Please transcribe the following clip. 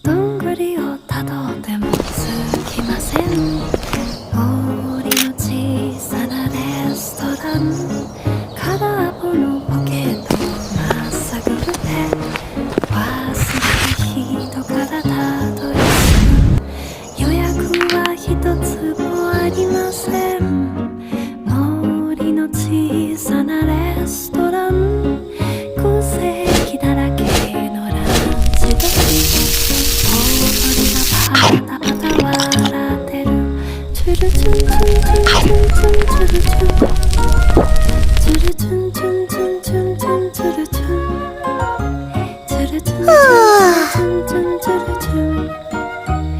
どんぐりをたどってもつきません。森の小さなレストラン、空っぽのポケットをまっさぐって忘れた人からたどり着く。予約は一つもありません。森の小さなレストラン、空席だらけのランチ時、小鳥がパタパタ笑ってる。チュルチュンチュンチュンチュンチュンチュルチュン、チュルチュンチュンチュンチュンチュンチュルチュン、チュルチュンチュン